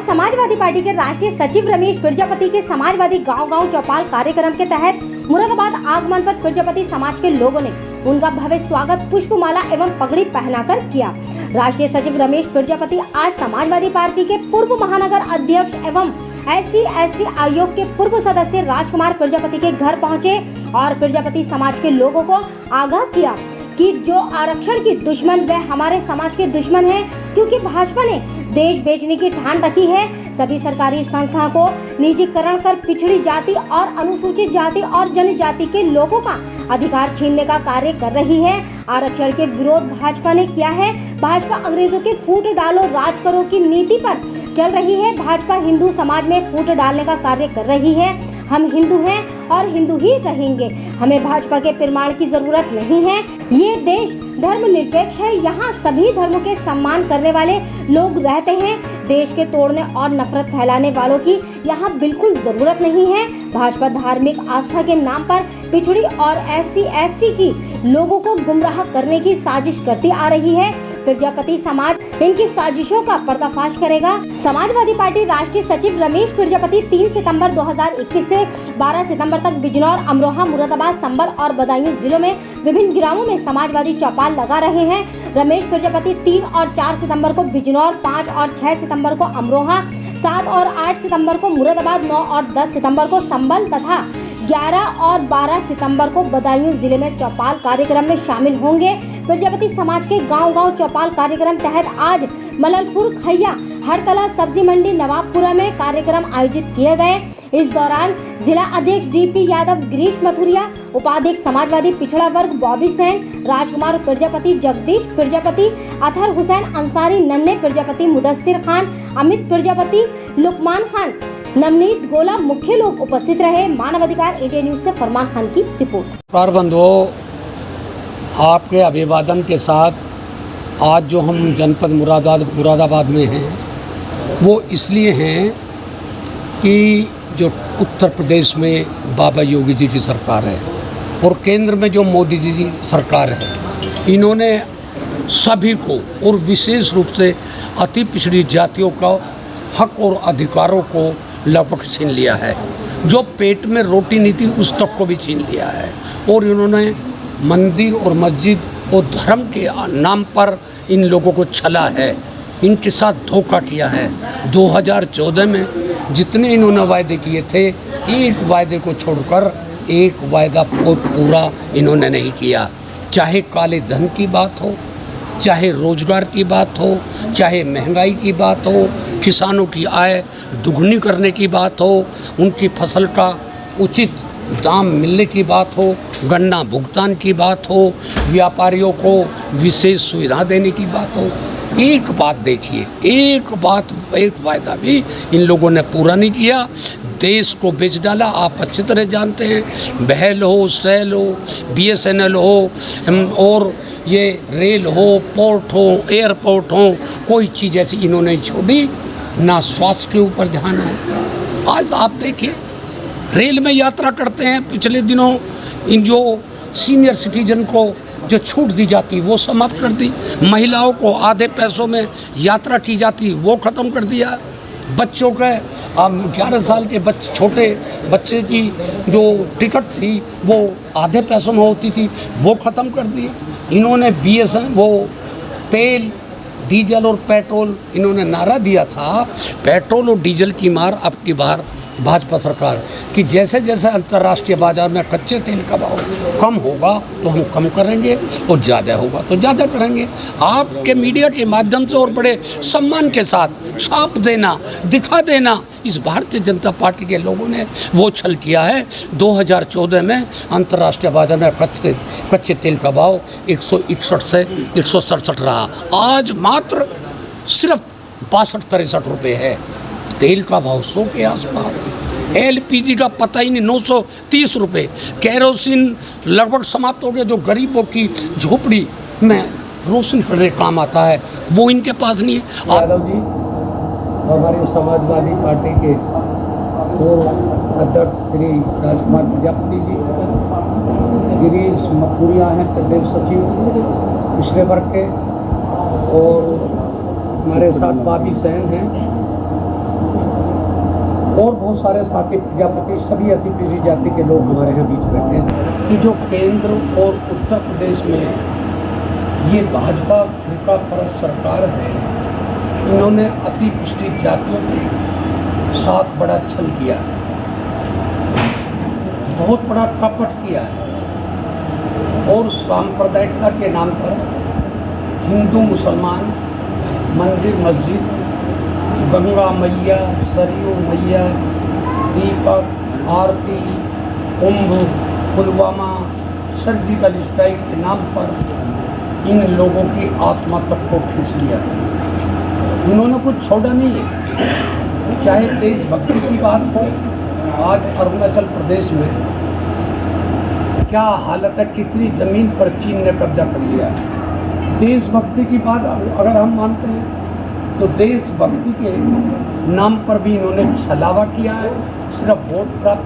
Samajwadi party के राष्ट्रीय सचिव रमेश प्रजापति के समाजवादी गांव-गांव चौपाल कार्यक्रम के तहत मुरादाबाद आगमन पर प्रजापति समाज के लोगों ने उनका भव्य स्वागत पुष्पमाला एवं पगड़ी पहनाकर किया। राष्ट्रीय सचिव रमेश प्रजापति आज समाजवादी पार्टी के पूर्व महानगर अध्यक्ष एवं SC/ST आयोग के पूर्व सदस्य राजकुमार प्रजापति के घर पहुंचे और प्रजापति समाज के लोगों को आगाह किया कि जो आरक्षण की दुश्मन वे हमारे समाज के दुश्मन हैं, क्योंकि भाजपा ने देश बेचने की ठान रखी है। सभी सरकारी संस्थाओं को निजीकरण कर पिछड़ी जाति और अनुसूचित जाति और जनजाति के लोगों का अधिकार छीनने का कार्य कर रही है। आरक्षण के विरोध भाजपा ने किया है। भाजपा अंग्रेजों के फूट डालो राज करो की नीति पर चल रही है। भाजपा हिंदू समाज में फूट डालने का कार्य कर रही है। हम हिंदू हैं और हिंदू ही रहेंगे। हमें भाजपा के प्रमाण की जरूरत नहीं है। ये देश धर्मनिरपेक्ष है। यहाँ सभी धर्मों के सम्मान करने वाले लोग रहते हैं। देश के तोड़ने और नफरत फैलाने वालों की यहाँ बिल्कुल जरूरत नहीं है। भाजपा धार्मिक आस्था के नाम पर पिछड़ी और SC/ST की लोगों को गुमराह करने की साजिश करती आ रही है। प्रजापति समाज इनकी साजिशों का पर्दाफाश करेगा। समाजवादी पार्टी राष्ट्रीय सचिव रमेश प्रजापति 3 सितंबर 2021 से 12 सितंबर तक बिजनौर, अमरोहा, मुरादाबाद, संबल और बदायूं जिलों में विभिन्न ग्रामों में समाजवादी चौपाल लगा रहे हैं। रमेश प्रजापति 3 और 4 सितंबर को बिजनौर, 5 और 6 सितंबर को अमरोहा, 7 और 8 सितंबर को मुरादाबाद, 9 और 10 सितंबर को संबल तथा 11 और 12 सितंबर को बदायूं जिले में चौपाल कार्यक्रम में शामिल होंगे। प्रजापति समाज के गांव-गांव चौपाल कार्यक्रम तहत आज मललपुर, खैया, हरतला, सब्जी मंडी, नवाबपुरा में कार्यक्रम आयोजित किए गए। इस दौरान जिला अध्यक्ष DP यादव, गिरीश मथुरिया, उपाध्यक्ष समाजवादी पिछड़ा वर्ग बॉबी सेन, राजकुमार प्रजापति, जगदीश प्रजापति, अतहर हुसैन अंसारी, नन्हे प्रजापति, मुदस्सिर खान, अमित प्रजापति, लुकमान खान, नवनीत गोला मुख्य लोग उपस्थित रहे। मानव अधिकार इंडिया न्यूज से फरमान खान की रिपोर्ट। बंधुओं, आपके अभिवादन के साथ आज जो हम जनपद मुरादाबाद में हैं वो इसलिए हैं कि जो उत्तर प्रदेश में बाबा योगी जी की सरकार है और केंद्र में जो मोदी जी की सरकार है, इन्होंने सभी को और विशेष रूप से अति पिछड़ी जातियों का हक और अधिकारों को लगभग छीन लिया है। जो पेट में रोटी नहीं थी उस तक को भी छीन लिया है और इन्होंने मंदिर और मस्जिद और धर्म के नाम पर इन लोगों को छला है, इनके साथ धोखा किया है। 2014 में जितने इन्होंने वायदे किए थे, एक वायदे को छोड़कर एक वायदा पूरा इन्होंने नहीं किया। चाहे काले धन की बात हो, चाहे रोजगार की बात हो, चाहे महंगाई की बात हो, किसानों की आय दुगनी करने की बात हो, उनकी फसल का उचित दाम मिलने की बात हो, गन्ना भुगतान की बात हो, व्यापारियों को विशेष सुविधा देने की बात हो। एक बात देखिए, एक वायदा भी इन लोगों ने पूरा नहीं किया। देश को बेच डाला। आप अच्छी तरह जानते हैं, बहल हो, सेल हो, BSNL हो और ये रेल हो, पोर्ट हो, एयरपोर्ट हो, कोई चीज़ ऐसी इन्होंने छोड़ी ना। स्वास्थ्य के ऊपर ध्यान हो। आज आप देखिए, रेल में यात्रा करते हैं, पिछले दिनों इन जो सीनियर सिटीजन को जो छूट दी जाती वो समाप्त कर दी। महिलाओं को आधे पैसों में यात्रा की जाती वो ख़त्म कर दिया। बच्चों के 11 साल के छोटे बच्चे की जो टिकट थी वो आधे पैसों में होती थी वो ख़त्म कर दी। इन्होंने BSN वो तेल, डीजल और पेट्रोल इन्होंने नारा दिया था, पेट्रोल और डीजल की मार अब की बार भाजपा सरकार कि जैसे जैसे अंतर्राष्ट्रीय बाजार में कच्चे तेल का भाव कम होगा तो हम कम करेंगे और ज़्यादा होगा तो ज़्यादा करेंगे। आपके मीडिया के माध्यम से और बड़े सम्मान के साथ छाप देना, दिखा देना, इस भारतीय जनता पार्टी के लोगों ने वो छल किया है। 2014 में अंतर्राष्ट्रीय बाजार में कच्चे तेल का भाव 161 से 167 रहा। आज मात्र सिर्फ 62-63 रुपये है। तेल का भाव 100 के आसपास, LPG का पता ही नहीं, 930 रुपये। केरोसिन लगभग समाप्त हो गया। जो गरीबों की झोपड़ी में रोशनी करने काम आता है वो इनके पास नहीं है। यादव जी हमारी समाजवादी पार्टी के पूर्व अध्यक्ष श्री राजकुमार प्रजापति जी, गिरीश मथुरिया हैं प्रदेश सचिव पिछड़े वर्ग के, और हमारे साथ बॉबी सेन हैं और बहुत सारे साथी प्रजापति, सभी अतिपिछड़ी जाति के लोग हमारे यहाँ बीच बैठे हैं कि जो केंद्र और उत्तर प्रदेश में ये भाजपा फिरका परस्त सरकार है, इन्होंने अति पिछड़ी जातियों के साथ बड़ा छल किया है, बहुत बड़ा कपट किया है और सांप्रदायिकता के नाम पर हिंदू मुसलमान, मंदिर मस्जिद, गंगा मैया, सरयू मैया, दीपक, आरती, कुंभ, पुलवामा, सर्जिकल स्ट्राइक के नाम पर इन लोगों की आत्मा तक को खींच लिया। उन्होंने कुछ छोड़ा नहीं है। चाहे देशभक्ति की बात हो, आज अरुणाचल प्रदेश में क्या हालत है, कितनी ज़मीन पर चीन ने कब्जा कर लिया है। देशभक्ति की बात अगर हम मानते हैं तो देशभक्ति के नाम पर भी इन्होंने छलावा किया है, सिर्फ वोट प्राप्त